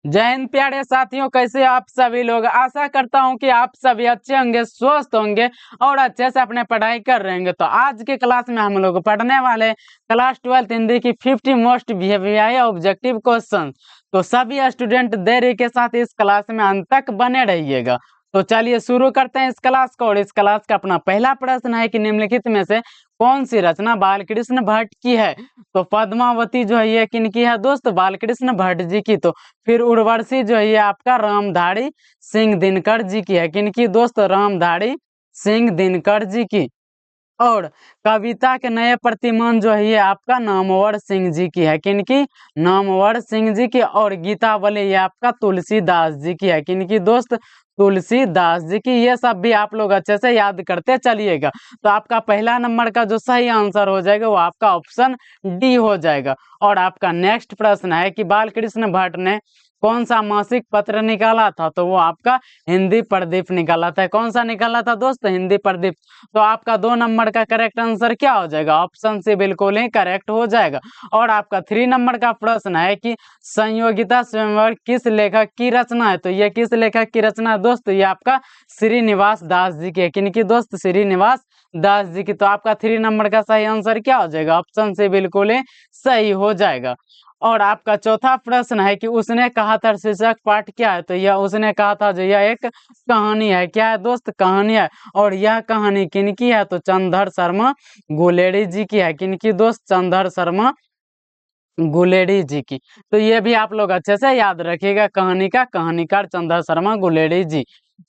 जय हिंद प्यारे साथियों, कैसे आप सभी लोग। आशा करता हूं कि आप सभी अच्छे होंगे, स्वस्थ होंगे और अच्छे से अपने पढ़ाई कर रहे होंगे। तो आज के क्लास में हम लोग पढ़ने वाले क्लास 12 हिंदी की 50 मोस्ट वीआई ऑब्जेक्टिव क्वेश्चन। तो सभी स्टूडेंट देरी के साथ इस क्लास में अंत तक बने रहिएगा। तो चलिए शुरू करते हैं इस क्लास को। और इस क्लास का अपना पहला प्रश्न है कि निम्नलिखित में से कौन सी रचना बालकृष्ण भट्ट की है। तो पद्मावती जो है ये किनकी है दोस्त, बालकृष्ण भट्ट जी की। तो फिर उर्वशी जो है ये आपका रामधारी सिंह दिनकर जी की है। किनकी दोस्त, रामधारी सिंह दिनकर जी की। और कविता के नए प्रतिमान जो है ये आपका नामवर सिंह जी की है। किनकी, नामवर सिंह जी की। और गीतावली ये आपका तुलसीदास जी की है। किनकी दोस्त, तुलसीदास जी की। ये सब भी आप लोग अच्छे से याद करते चलिएगा। तो आपका पहला नंबर का जो सही आंसर हो जाएगा वो आपका ऑप्शन डी हो जाएगा। और आपका नेक्स्ट प्रश्न है कि बालकृष्ण भट्ट ने कौन सा मासिक पत्र निकाला था। तो वो आपका हिंदी प्रदीप निकाला था। कौन सा निकाला था दोस्त, हिंदी प्रदीप। तो आपका 2 नंबर का करेक्ट आंसर क्या हो जाएगा, ऑप्शन सी बिल्कुल ही करेक्ट हो जाएगा। और आपका 3 नंबर का प्रश्न है कि संयोगिता स्वयंवर किस लेखक की रचना है। तो ये किस लेखक की रचना है दोस्त, ये आपका श्रीनिवास दास जी की है। किनकी दोस्त, श्रीनिवास दास जी की। तो आपका 3 नंबर का सही आंसर क्या हो जाएगा, ऑप्शन से बिल्कुल ही सही हो जाएगा। और आपका चौथा प्रश्न है कि उसने कहा था शीर्षक पाठ क्या है। तो यह उसने कहा था जो यह एक कहानी है। क्या है दोस्त, कहानी है। और यह कहानी किनकी है, तो चंद्र शर्मा गुलेरी जी की है। किनकी दोस्त, चंद्र शर्मा गुलेरी जी की। तो ये भी आप लोग अच्छे से याद रखिएगा, कहानी का कहानीकार चंद्र शर्मा गुलेरी जी।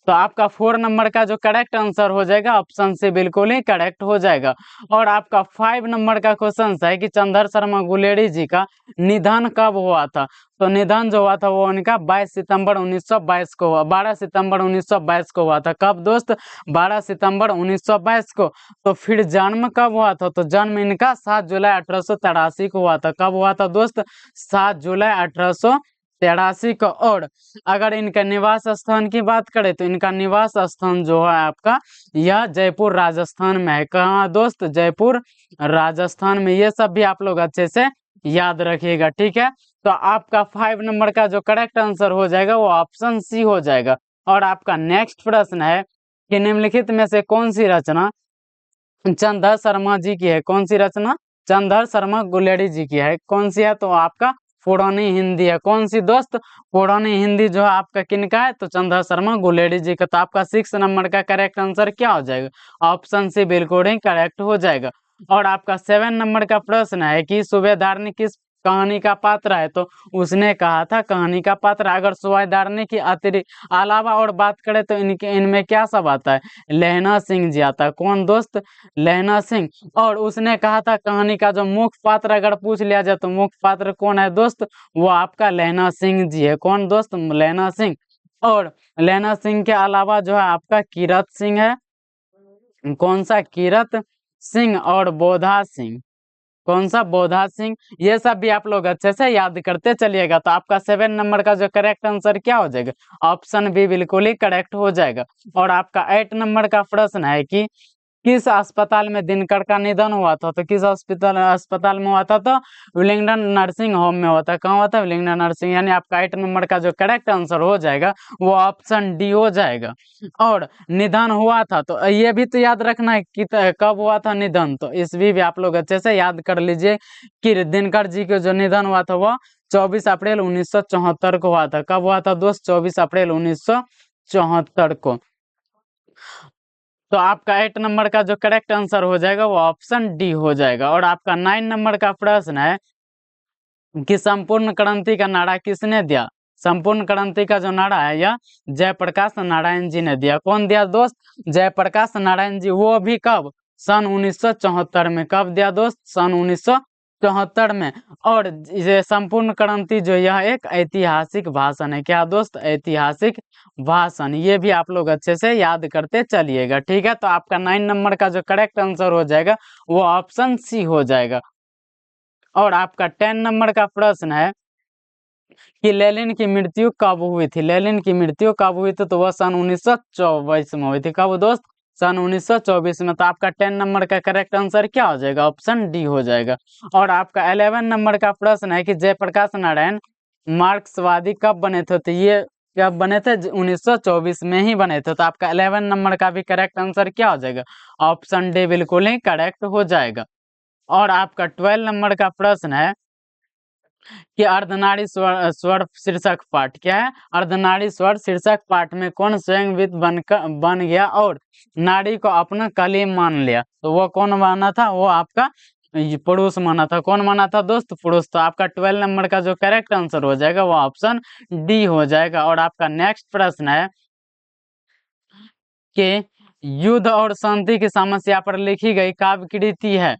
तो आपका 4 नंबर का जो करेक्ट आंसर हो जाएगा, ऑप्शन से बिल्कुल ही करेक्ट हो जाएगा। और आपका 5 नंबर का क्वेश्चन है कि चंद्र शर्मा गुलेरी जी का निधन कब हुआ था। तो निधन जो हुआ था वो उनका 22 सितंबर 1922 को हुआ। 12 सितंबर 1922 को हुआ था। कब दोस्त, 12 सितंबर 1922 को। तो फिर जन्म कब हुआ था। तो जन्म इनका 7 जुलाई 1883 को हुआ था। कब हुआ था दोस्त, 7 जुलाई 1883 को। और अगर इनका निवास स्थान की बात करें तो इनका निवास स्थान जो है आपका यह जयपुर राजस्थान में है। कहाँ दोस्त, जयपुर राजस्थान में। ये सब भी आप लोग अच्छे से याद रखिएगा, ठीक है। तो आपका 5 नंबर का जो करेक्ट आंसर हो जाएगा वो ऑप्शन सी हो जाएगा। और आपका नेक्स्ट प्रश्न है कि निम्नलिखित में से कौन सी रचना चंद्र शर्मा जी की है। कौन सी रचना, चंद्र शर्मा गुलेरी जी की है। कौन सी है, तो आपका पुरानी हिंदी है। कौन सी दोस्त, पुरानी हिंदी जो है आपका किनका है, तो चंद्र शर्मा गुलेरी जी का। तो आपका 6 नंबर का करेक्ट आंसर क्या हो जाएगा, ऑप्शन सी बिल्कुल ही करेक्ट हो जाएगा। और आपका 7 नंबर का प्रश्न है कि सूबेदारनी किस कहानी का पात्र है। तो उसने कहा था कहानी का पात्र। अगर सूबेदारनी की अतिरिक्त अलावा और बात करें तो इनमें क्या सब आता है, लहना सिंह जी आता है। कौन दोस्त, लहना सिंह। और उसने कहा था कहानी का जो मुख्य पात्र अगर पूछ लिया जाए तो मुख्य पात्र कौन है दोस्त, वो आपका लहना सिंह जी है। कौन दोस्त, लहना सिंह। और लहना सिंह के अलावा जो है आपका कीरत सिंह है। कौन सा, कीरत सिंह। और बोधा सिंह। कौन सा, बोधा सिंह। ये सब भी आप लोग अच्छे से याद करते चलिएगा। तो आपका 7 नंबर का जो करेक्ट आंसर क्या हो जाएगा, ऑप्शन बी बिल्कुल ही करेक्ट हो जाएगा। और आपका 8 नंबर का प्रश्न है कि किस अस्पताल में दिनकर का निधन हुआ था। तो किस अस्पताल अस्पताल में हुआ था, तो विलिंगडन नर्सिंग होम में हुआ था। कहाँ हुआ था, विलिंगडन नर्सिंग। यानी आपका 8 नंबर का जो करेक्ट आंसर हो जाएगा वो ऑप्शन डी हो जाएगा। और निधन हुआ था तो ये भी तो याद रखना है कि कब हुआ था निधन। तो इस भी आप लोग अच्छे से याद कर लीजिए कि दिनकर जी के जो निधन हुआ था वो 24 अप्रैल 1974 को हुआ था। कब हुआ था दोस्त, 24 अप्रैल 1974 को। तो आपका 8 नंबर का जो करेक्ट आंसर हो जाएगा वो ऑप्शन डी हो जाएगा। और आपका 9 नंबर का प्रश्न है कि संपूर्ण क्रांति का नारा किसने दिया। संपूर्ण क्रांति का जो नारा है यह जयप्रकाश नारायण जी ने दिया। कौन दिया दोस्त, जयप्रकाश नारायण जी। वो भी कब, सन 1974 में। कब दिया दोस्त, सन 1974 में। और ये संपूर्ण क्रांति जो यह एक ऐतिहासिक भाषण है। क्या दोस्त, ऐतिहासिक भाषण। ये भी आप लोग अच्छे से याद करते चलिएगा, ठीक है। तो आपका 9 नंबर का जो करेक्ट आंसर हो जाएगा वो ऑप्शन सी हो जाएगा। और आपका 10 नंबर का प्रश्न है कि लेनिन की मृत्यु कब हुई थी। लेनिन की मृत्यु कब हुई थी, तो वह सन 1924 में हुई थी। कब दोस्त, सन 1924 में। तो आपका 10 नंबर का करेक्ट आंसर क्या हो जाएगा, ऑप्शन डी हो जाएगा। और आपका 11 नंबर का प्रश्न है कि जयप्रकाश नारायण मार्क्सवादी कब बने थे? तो ये कब बने थे? 1924 में ही बने थे। तो आपका 11 नंबर का भी करेक्ट आंसर क्या हो जाएगा? ऑप्शन डी बिल्कुल ही करेक्ट हो जाएगा। और आपका 12 नंबर का प्रश्न है कि अर्धनारी स्वर स्वर शीर्षक पाठ क्या है? अर्धनारी स्वर शीर्षक पाठ में कौन स्वयं वित्त बन गया और नारी को अपना कलीम मान लिया? तो वो कौन माना था? वो आपका पुरुष माना था। कौन माना था दोस्त? पुरुष। तो आपका 12 नंबर का जो करेक्ट आंसर हो जाएगा वो ऑप्शन डी हो जाएगा। और आपका नेक्स्ट प्रश्न है कि युद्ध और शांति की समस्या पर लिखी गई काव्य कृति है,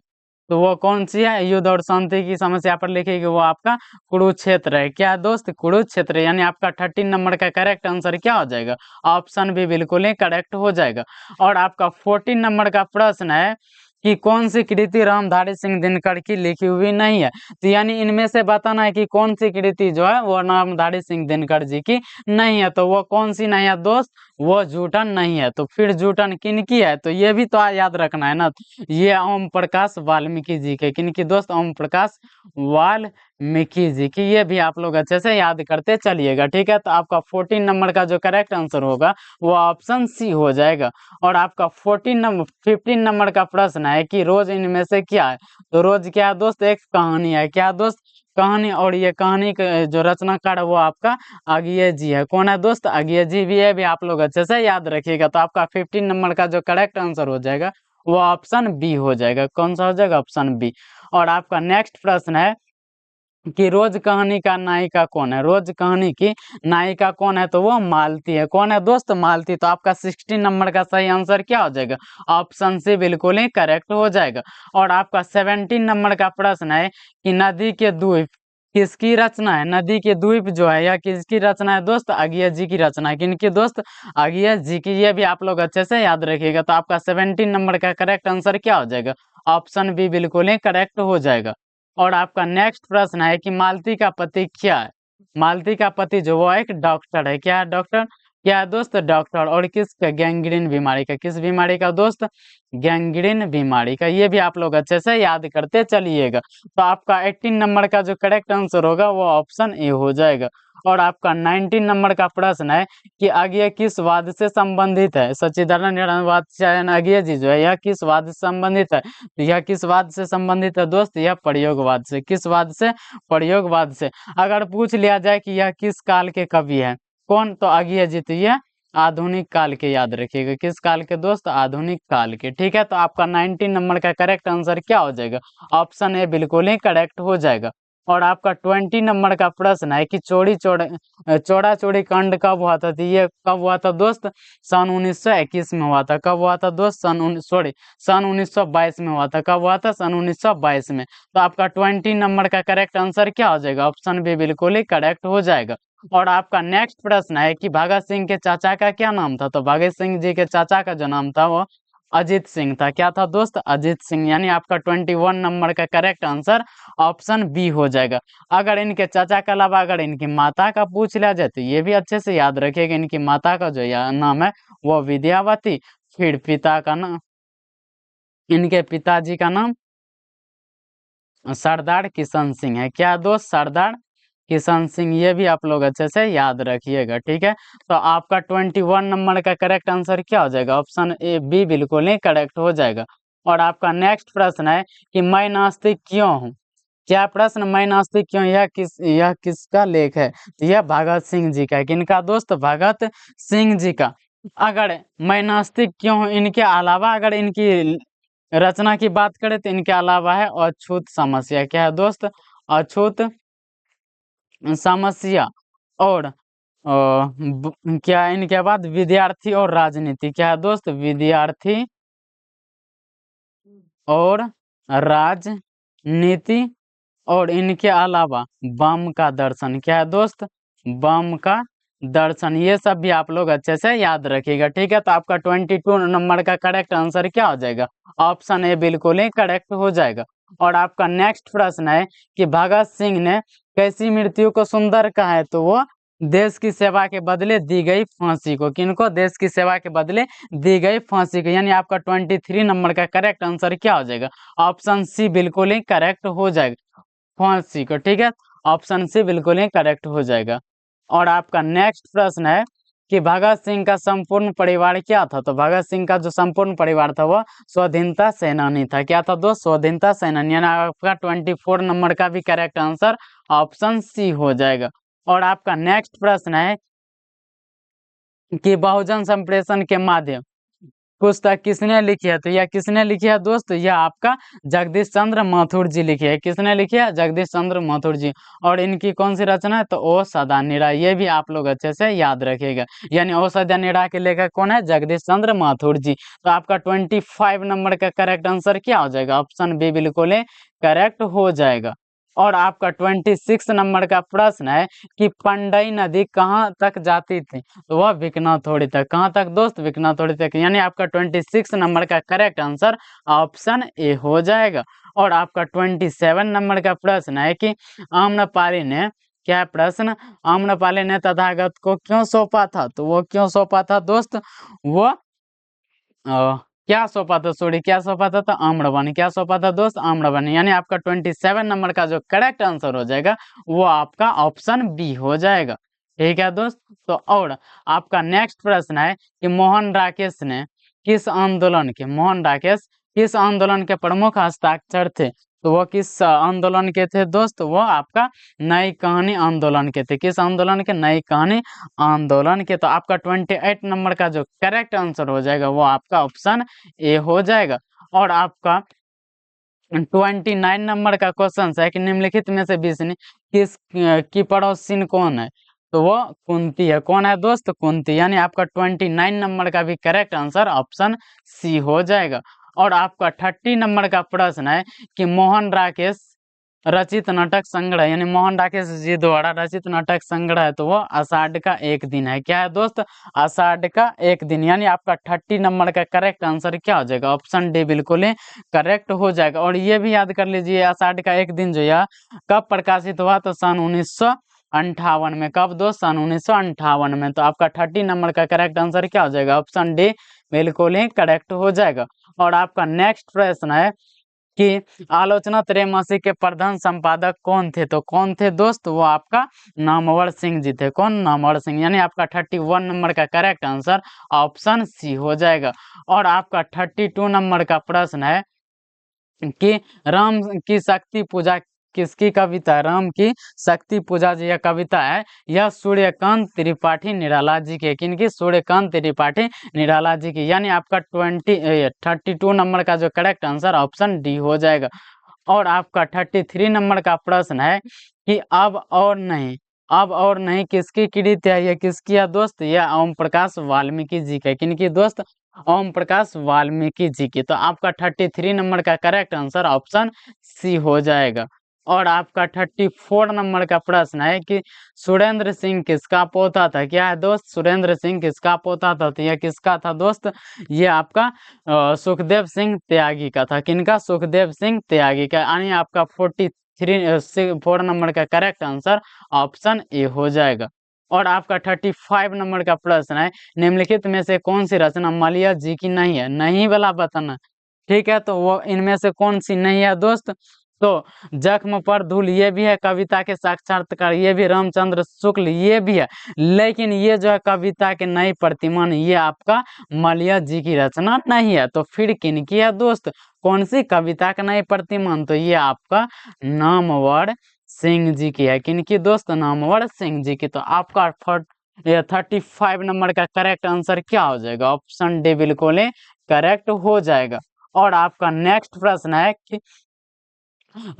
तो वो कौन सी है? युद्ध और शांति की समस्या पर लिखी गई वो आपका कुरुक्षेत्र है। क्या दोस्त? कुरुक्षेत्र। यानी आपका 13 नंबर का करेक्ट आंसर क्या हो जाएगा? ऑप्शन भी बिल्कुल ही करेक्ट हो जाएगा। और आपका 14 नंबर का प्रश्न है कि कौन सी कृति रामधारी सिंह दिनकर की लिखी हुई नहीं है? तो यानी इनमें से बताना है कि कौन सी कृति जो है वो रामधारी सिंह दिनकर जी की नहीं है। तो वो कौन सी नहीं है दोस्त? वो जूठन नहीं है। तो फिर जूठन किन की है? तो ये भी तो याद रखना है ना। ये ओम प्रकाश वाल्मीकि जी के। किन की दोस्त? ओम प्रकाश वाल्मीकि जी की। ये भी आप लोग अच्छे से याद करते चलिएगा, ठीक है। तो आपका 14 नंबर का जो करेक्ट आंसर होगा वो ऑप्शन सी हो जाएगा। और आपका 15 नंबर का प्रश्न है कि रोज इनमें से क्या है? तो रोज क्या है दोस्त? एक कहानी है। क्या दोस्त? कहानी। और ये कहानी के जो रचनाकार है वो आपका अज्ञे जी है। कौन है दोस्त? अज्ञे जी भी है। भी आप लोग अच्छे से याद रखिएगा। तो आपका 15 नंबर का जो करेक्ट आंसर हो जाएगा वो ऑप्शन बी हो जाएगा। कौन सा हो जाएगा? Option B. और आपका नेक्स्ट प्रश्न है कि रोज कहानी का नायिका कौन है? रोज कहानी की नायिका कौन है? तो वो मालती है। कौन है दोस्त? मालती। तो आपका 16 नंबर का सही आंसर क्या हो जाएगा? ऑप्शन सी बिल्कुल ही करेक्ट हो जाएगा। और आपका 17 नंबर का प्रश्न है कि नदी के द्वीप किसकी रचना है? नदी के द्वीप जो है यह किसकी रचना है दोस्त? अज्ञे जी की रचना है। किनकी दोस्त? अज्ञे जी की। ये भी आप लोग अच्छे से याद रखिएगा। तो आपका 17 नंबर का करेक्ट आंसर क्या हो जाएगा? ऑप्शन बी बिल्कुल ही करेक्ट हो जाएगा। और आपका नेक्स्ट प्रश्न है कि मालती का पति क्या है? मालती का पति जो वो एक डॉक्टर है। क्या है? डॉक्टर। क्या है दोस्त? डॉक्टर। और किसका? गैंग्रीन बीमारी का। किस बीमारी का दोस्त? गैंग्रीन बीमारी का। ये भी आप लोग अच्छे से याद करते चलिएगा। तो आपका 18 नंबर का जो करेक्ट आंसर होगा वो ऑप्शन ए हो जाएगा। और आपका 19 नंबर का प्रश्न है कि अज्ञे किस वाद से संबंधित है? सच्चिदानंद वात्स्यायन अज्ञे जी जो है यह किस वाद से संबंधित है? तो यह किस वाद से संबंधित है दोस्त? यह प्रयोगवाद से। किस वाद से? प्रयोगवाद से। अगर पूछ लिया जाए कि यह किस काल के कवि है? कौन? तो अज्ञे जी। तो यह आधुनिक काल के। याद रखिएगा किस काल के दोस्त? आधुनिक काल के, ठीक है। तो आपका 19 नंबर का करेक्ट आंसर क्या हो जाएगा? ऑप्शन ए बिल्कुल ही करेक्ट हो जाएगा। और आपका 20 नंबर का प्रश्न है कि चौड़ा चौड़ी कांड कब हुआ था? तो ये कब हुआ था दोस्त? सन 1921 में हुआ था। कब हुआ था दोस्त? सन 1922 में हुआ था। कब हुआ था? सन 1922 में। तो आपका 20 नंबर का करेक्ट आंसर क्या हो जाएगा? ऑप्शन बी बिल्कुल ही करेक्ट हो जाएगा। और आपका नेक्स्ट प्रश्न है कि भगत सिंह के चाचा का क्या नाम था? तो भगत सिंह जी के चाचा का जो नाम था वो अजीत सिंह था। क्या था दोस्त? अजीत सिंह। यानी आपका 21 नंबर का करेक्ट आंसर ऑप्शन बी हो जाएगा। अगर इनके चाचा के अलावा अगर इनकी माता का पूछ लिया जाए तो ये भी अच्छे से याद रखिएगा। इनकी माता का जो नाम है वो विद्यावती। फिर पिता का नाम, इनके पिताजी का नाम सरदार किशन सिंह है। क्या दोस्त? सरदार किशन सिंह। ये भी आप लोग अच्छे से याद रखिएगा, ठीक है। तो आपका 21 नंबर का करेक्ट आंसर क्या हो जाएगा? ऑप्शन ए बी बिल्कुल ही करेक्ट हो जाएगा। और आपका नेक्स्ट प्रश्न है कि मैं नास्तिक क्यों हूँ? क्या प्रश्न? मैं नास्तिक क्यों? यह किसका लेख है? तो यह भगत सिंह जी का है। किनका दोस्त? भगत सिंह जी का। अगर मैं नास्तिक क्यों हूँ इनके अलावा अगर इनकी रचना की बात करें तो इनके अलावा है अछूत समस्या। क्या है दोस्त? अछूत समस्या। और क्या है इनके बाद? विद्यार्थी और राजनीति। क्या है दोस्त? विद्यार्थी और राजनीति। और इनके अलावा बम का दर्शन। क्या है दोस्त? बम का दर्शन। ये सब भी आप लोग अच्छे से याद रखिएगा, ठीक है। तो आपका 22 नंबर का करेक्ट आंसर क्या हो जाएगा? ऑप्शन ए बिल्कुल ही करेक्ट हो जाएगा। और आपका नेक्स्ट प्रश्न है कि भगत सिंह ने कैसी मृत्यु को सुंदर कहा है? तो वो देश की सेवा के बदले दी गई फांसी को। किनको? देश की सेवा के बदले दी गई फांसी को। यानी आपका 23 नंबर का करेक्ट आंसर क्या हो जाएगा? ऑप्शन सी बिल्कुल ही करेक्ट हो जाएगा, फांसी को, ठीक है। ऑप्शन सी बिल्कुल ही करेक्ट हो जाएगा। और आपका नेक्स्ट प्रश्न है कि भगत सिंह का संपूर्ण परिवार क्या था? तो भगत सिंह का जो संपूर्ण परिवार था वह स्वाधीनता सेनानी था। क्या था दोस्त? स्वाधीनता सेनानी। यानी आपका 24 नंबर का भी करेक्ट आंसर ऑप्शन सी हो जाएगा। और आपका नेक्स्ट प्रश्न है कि बहुजन संप्रेषण के माध्यम पुस्तक किसने लिखी है? तो यह किसने लिखी है दोस्त? यह आपका जगदीश चंद्र माथुर जी लिखी है। किसने लिखी है? जगदीश चंद्र माथुर जी। और इनकी कौन सी रचना है? तो ओ सदानीरा। ये भी आप लोग अच्छे से याद रखिएगा। यानी ओ सदानीरा के लेखक कौन है? जगदीश चंद्र माथुर जी। तो आपका 25 नंबर का करेक्ट आंसर क्या हो जाएगा? ऑप्शन बी बिल्कुल करेक्ट हो जाएगा। और आपका 26 नंबर का प्रश्न है कि पंडई नदी कहाँ तक जाती थी? तो वह विकनाथोड़ी तक। कहाँ तक दोस्त? विकनाथोड़ी तक। यानी आपका 26 नंबर का करेक्ट आंसर ऑप्शन ए हो जाएगा। और आपका 27 नंबर का प्रश्न है कि आम्रपाली ने, क्या प्रश्न? आम्रपाली ने तथागत को क्यों सौंपा था? तो वो क्यों सौंपा था दोस्त? वो क्या सौंपा था? सॉरी, क्या सौंपा था? तो आम्रपाली। क्या सौंपा था दोस्त? आम्रपाली। यानी आपका 27 नंबर का जो करेक्ट आंसर हो जाएगा वो आपका ऑप्शन बी हो जाएगा। ठीक है दोस्त। तो और आपका नेक्स्ट प्रश्न है कि मोहन राकेश किस आंदोलन के प्रमुख हस्ताक्षर थे? तो वो किस आंदोलन के थे दोस्त? वो आपका नई कहानी आंदोलन के थे। किस आंदोलन के? नई कहानी आंदोलन के। तो आपका 28 नंबर का जो करेक्ट आंसर हो जाएगा वो आपका ऑप्शन ए हो जाएगा। और आपका 29 नंबर का क्वेश्चन है कि निम्नलिखित में से बीस किस की पड़ोसिन कौन है? तो वो कुंती है। कौन है दोस्त? कुंती। यानी आपका 29 नंबर का भी करेक्ट आंसर ऑप्शन सी हो जाएगा। और आपका 30 नंबर का प्रश्न है कि मोहन राकेश रचित नाटक संग्रह, यानी मोहन राकेश जी द्वारा रचित नाटक संग्रह है तो वो आषाढ़ का एक दिन है। क्या है दोस्त? आषाढ़ का एक दिन। यानी आपका 30 नंबर का करेक्ट आंसर क्या हो जाएगा? ऑप्शन डी बिल्कुल ही करेक्ट हो जाएगा। और ये भी याद कर लीजिए आषाढ़ का एक दिन जो यह कब प्रकाशित हुआ? तो सन 1958 में। कब दोस्त? सन 1958 में। तो आपका 30 नंबर का करेक्ट आंसर क्या हो जाएगा? ऑप्शन डी बिल्कुल ही करेक्ट हो जाएगा। और आपका नेक्स्ट प्रश्न है कि आलोचना त्रैमासिक के प्रधान संपादक कौन थे? तो कौन थे दोस्त? वो आपका नामवर सिंह जी थे। कौन? नामवर सिंह। यानी आपका 31 नंबर का करेक्ट आंसर ऑप्शन सी हो जाएगा। और आपका 32 नंबर का प्रश्न है कि राम की शक्ति पूजा किसकी कविता है? राम की शक्ति पूजा जो यह कविता है यह सूर्यकांत त्रिपाठी निराला जी के। किनकी? सूर्यकांत त्रिपाठी निराला जी की। यानी आपका 32 नंबर का जो करेक्ट आंसर ऑप्शन डी हो जाएगा। और आपका 33 नंबर का प्रश्न है कि अब और नहीं किसकी कृत है? यह किसकी है दोस्त? यह ओम प्रकाश वाल्मीकि जी का। किनकी दोस्त? ओम प्रकाश वाल्मीकि जी की। तो आपका 33 नंबर का करेक्ट आंसर ऑप्शन सी हो जाएगा। और आपका 34 नंबर का प्रश्न है कि सुरेंद्र सिंह किसका पोता था? क्या है दोस्त? सुरेंद्र सिंह किसका पोता था? तो यह किसका था दोस्त? ये आपका सुखदेव सिंह त्यागी का था। किनका? सुखदेव सिंह त्यागी का। यानी आपका 4 नंबर का करेक्ट आंसर ऑप्शन ए हो जाएगा। और आपका 35 नंबर का प्रश्न है निम्नलिखित में से कौन सी रचना मालिया जी की नहीं है? नहीं वाला बताना। ठीक है, तो वो इनमें से कौन सी नहीं है दोस्त? तो जख्म पर धूल ये भी है कविता के साक्षात्कार, ये भी रामचंद्र शुक्ल ये भी है, लेकिन ये जो है कविता के नई प्रतिमान ये आपका मालिया जी की रचना नहीं है। तो फिर किनकी है दोस्त? कौन सी कविता का नई प्रतिमान? तो ये आपका नामवर सिंह जी की है। किनकी दोस्त? नामवर सिंह जी की। तो आपका 35 नंबर का करेक्ट आंसर क्या हो जाएगा? ऑप्शन डी बिल्कुल करेक्ट हो जाएगा। और आपका नेक्स्ट प्रश्न है कि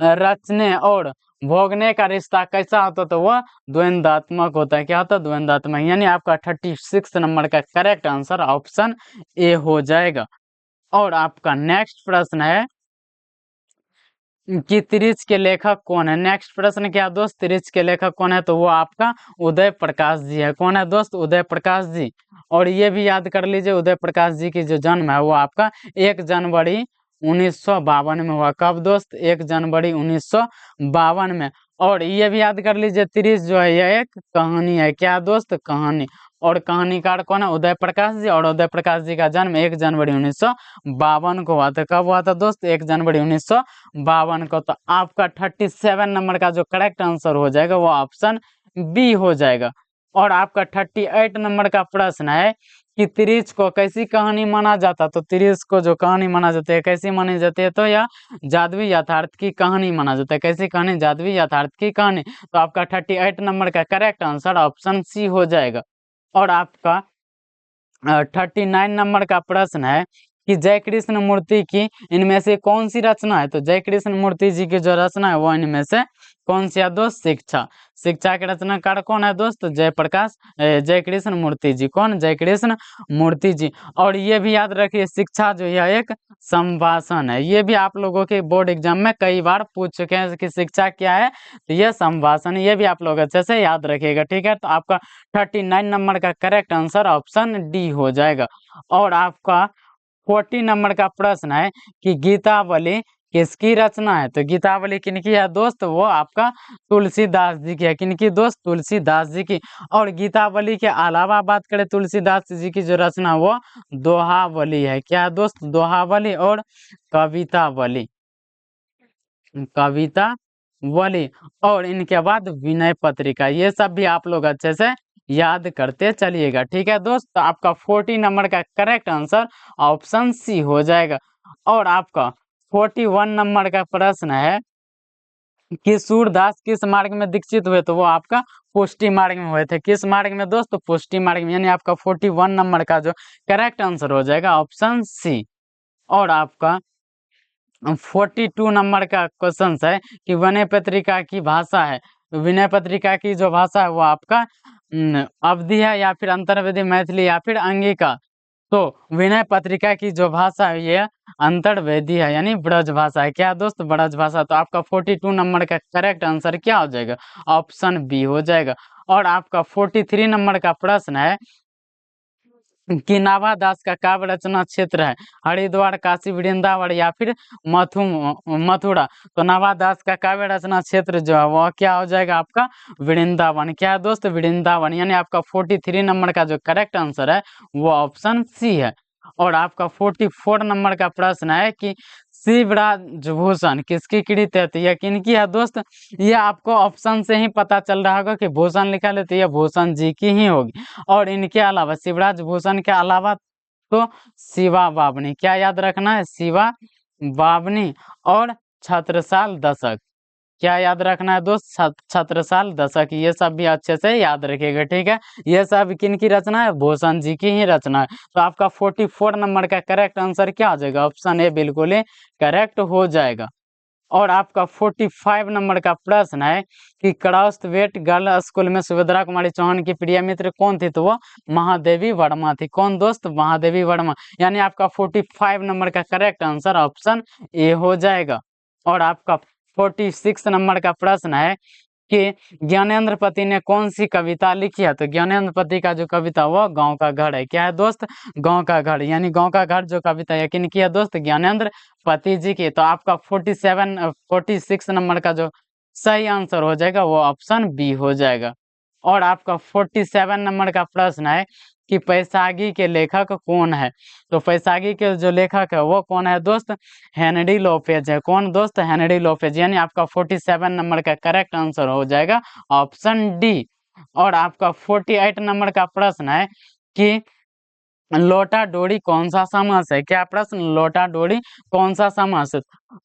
रचने और भोगने का रिश्ता कैसा होता? तो वह द्वंद्वात्मक होता है। क्या होता है? द्वंद्वात्मक। यानी आपका 36 नंबर का करेक्ट आंसर ऑप्शन ए हो जाएगा। और आपका नेक्स्ट प्रश्न है कि त्रिच के लेखक कौन है? नेक्स्ट प्रश्न क्या दोस्त? त्रिच के लेखक कौन है? तो वो आपका उदय प्रकाश जी है। कौन है दोस्त? उदय प्रकाश जी। और ये भी याद कर लीजिए उदय प्रकाश जी की जो जन्म है वो आपका 1 जनवरी 1952 में हुआ। कब दोस्त? 1 जनवरी 1952 में। और ये भी याद कर लीजिए 30 जो है ये एक कहानी है। क्या दोस्त? कहानी। और कहानीकार कौन है? उदय प्रकाश जी। और उदय प्रकाश जी का जन्म 1 जनवरी 1952 को हुआ था। कब हुआ था दोस्त? 1 जनवरी 1952 को। तो आपका 37 नंबर का जो करेक्ट आंसर हो जाएगा वो ऑप्शन बी हो जाएगा। और आपका 38 नंबर का प्रश्न है कि तिरिच को कैसी कहानी माना जाता? तो तिरिच को जो कहानी माना जाती है कैसी मानी जाती है? तो यह जादुई यथार्थ की कहानी माना जाता है। कैसी कहानी? जादुई यथार्थ की कहानी। तो आपका 38 नंबर का करेक्ट आंसर ऑप्शन सी हो जाएगा। और आपका 39 नंबर का प्रश्न है कि जय कृष्ण मूर्ति की इनमें से कौन सी रचना है? तो जय कृष्ण मूर्ति जी की जो रचना है वो इनमें से कौन सी है दोस्त? शिक्षा। शिक्षा के रचनाकार कौन है दोस्त? जय कृष्ण मूर्ति जी। कौन? जय कृष्ण मूर्ति जी। और ये भी याद रखिए शिक्षा जो यह एक संभाषण है। ये भी आप लोगों के बोर्ड एग्जाम में कई बार पूछ चुके हैं कि शिक्षा क्या है, तो यह संभाषण। ये भी आप लोग अच्छे से याद रखिएगा, ठीक है। तो आपका 39 नंबर का करेक्ट आंसर ऑप्शन डी हो जाएगा। और आपका 40 नंबर का प्रश्न है कि गीतावली किसकी रचना है? तो गीतावली किनकी है दोस्त? वो आपका तुलसीदास जी की है। किनकी दोस्त? तुलसीदास जी की। और गीतावली के अलावा बात करें तुलसीदास जी की जो रचना वो दोहावली है। क्या है दोस्त? दोहावली और कवितावली। कवितावली और इनके बाद विनय पत्रिका। ये सब भी आप लोग अच्छे से याद करते चलिएगा, ठीक है दोस्त। तो आपका 40 नंबर का करेक्ट आंसर ऑप्शन सी हो जाएगा। और आपका 41 नंबर का प्रश्न है कि सूरदास किस मार्ग में दीक्षित हुए? तो वो आपका पुष्टि मार्ग में हुए थे। किस मार्ग में दोस्त? पुष्टि मार्ग में। यानी आपका 41 नंबर का जो करेक्ट आंसर हो जाएगा ऑप्शन सी। और आपका 42 नंबर का क्वेश्चन है कि विनय पत्रिका की भाषा है। विनय पत्रिका की जो भाषा है वो आपका अवधी है या फिर अंतर्वेदी, मैथिली या फिर अंगिका। तो विनय पत्रिका की जो भाषा है ये अंतर्वेदी है, यानी ब्रज भाषा है। क्या दोस्त? ब्रज भाषा। तो आपका 42 नंबर का करेक्ट आंसर क्या हो जाएगा? ऑप्शन बी हो जाएगा। और आपका 43 नंबर का प्रश्न है कि नाभादास का काव्य रचना क्षेत्र है हरिद्वार, काशी, वृंदावन या फिर मथुरा। तो नाभादास का काव्य रचना क्षेत्र जो है वो क्या हो जाएगा? आपका वृंदावन। क्या है दोस्त? वृंदावन। यानी आपका 43 नंबर का जो करेक्ट आंसर है वो ऑप्शन सी है। और आपका 44 नंबर का प्रश्न है कि शिवराज भूषण किसकी कृत है? तो यह किनकी है दोस्त? ये आपको ऑप्शन से ही पता चल रहा होगा कि भूषण लिखा ले तो यह भूषण जी की ही होगी। और इनके अलावा शिवराज भूषण के अलावा तो शिवा बावनी। क्या याद रखना है? शिवा बावनी और छत्रसाल दशक। क्या याद रखना है दोस्त? छत्रसाल दशक। ये सब भी अच्छे से याद रखिएगा, ठीक है। ये सब किनकी रचना है? भूषण जी की ही रचना है। तो आपका 44 नंबर का करेक्ट आंसर क्या हो जाएगा? ऑप्शन ए बिल्कुल ही करेक्ट हो जाएगा। और आपका 45 नंबर का प्रश्न है कि क्रॉसवेट गर्ल स्कूल में सुभद्रा कुमारी चौहान की प्रिय मित्र कौन थी? तो वो महादेवी वर्मा थी। कौन दोस्त? महादेवी वर्मा। यानी आपका 45 नंबर का करेक्ट आंसर ऑप्शन ए हो जाएगा। और आपका 46 नंबर का प्रश्न है कि ज्ञानेंद्र ने कौन सी कविता लिखी है? तो ज्ञानेंद्र का जो कविता वो गांव का घर है। क्या है दोस्त? गांव का घर। यानी गांव का घर जो कविता है किनकी है दोस्त? ज्ञानेंद्र जी की। तो आपका 46 नंबर का जो सही आंसर हो जाएगा वो ऑप्शन बी हो जाएगा। और आपका 47 नंबर का प्रश्न है कि पैसागी के लेखक कौन है? तो पैसागी के जो लेखक है वो कौन है दोस्त? हेनरी लोपेज है। कौन दोस्त? Henry Lopez. यानी आपका 47 नंबर का करेक्ट आंसर हो जाएगा ऑप्शन डी। और आपका 48 नंबर का प्रश्न है कि लोटा डोरी कौन सा समास है? क्या प्रश्न? लोटा डोरी कौन सा समास है?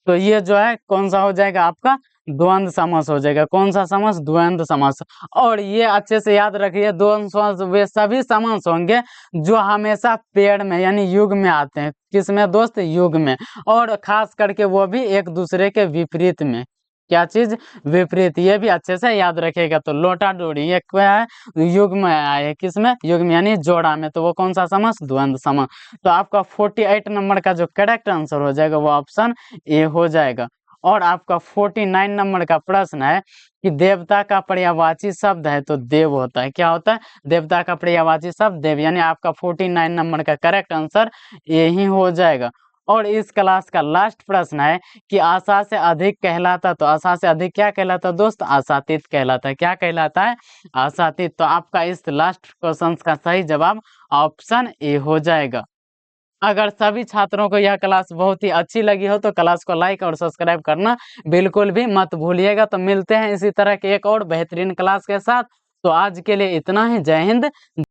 तो ये जो है कौन सा हो जाएगा? आपका द्वंद्व समास हो जाएगा। कौन सा समास? द्वंद्व समास। और ये अच्छे से याद रखिए द्वंद्व समास वे सभी समास होंगे जो हमेशा पेड़ में यानी युग में आते हैं। किसमें दोस्त? युग में। और खास करके वो भी एक दूसरे के विपरीत में। क्या चीज? विपरीत। ये भी अच्छे से याद रखेगा। तो लोटा डोरी ये क्या है? युग में आए। किसमें? युग में यानी जोड़ा में। तो वो कौन सा समास? द्वंद्व समास। तो आपका 48 नंबर का जो करेक्ट आंसर हो जाएगा वो ऑप्शन ए हो जाएगा। और आपका 49 नंबर का प्रश्न है कि देवता का पर्यायवाची शब्द है तो देव होता है। क्या होता है? देवता का पर्यायवाची शब्द देव। यानी आपका 49 नंबर का करेक्ट आंसर ए ही हो जाएगा। और इस क्लास का लास्ट प्रश्न है कि आशा से अधिक कहलाता, तो आशा से अधिक क्या कहलाता दोस्त? आशातीत कहलाता है। क्या कहलाता है? आशातीत। तो आपका इस लास्ट क्वेश्चन का सही जवाब ऑप्शन ए हो जाएगा। अगर सभी छात्रों को यह क्लास बहुत ही अच्छी लगी हो तो क्लास को लाइक और सब्सक्राइब करना बिल्कुल भी मत भूलिएगा। तो मिलते हैं इसी तरह के एक और बेहतरीन क्लास के साथ। तो आज के लिए इतना ही। जय हिंद।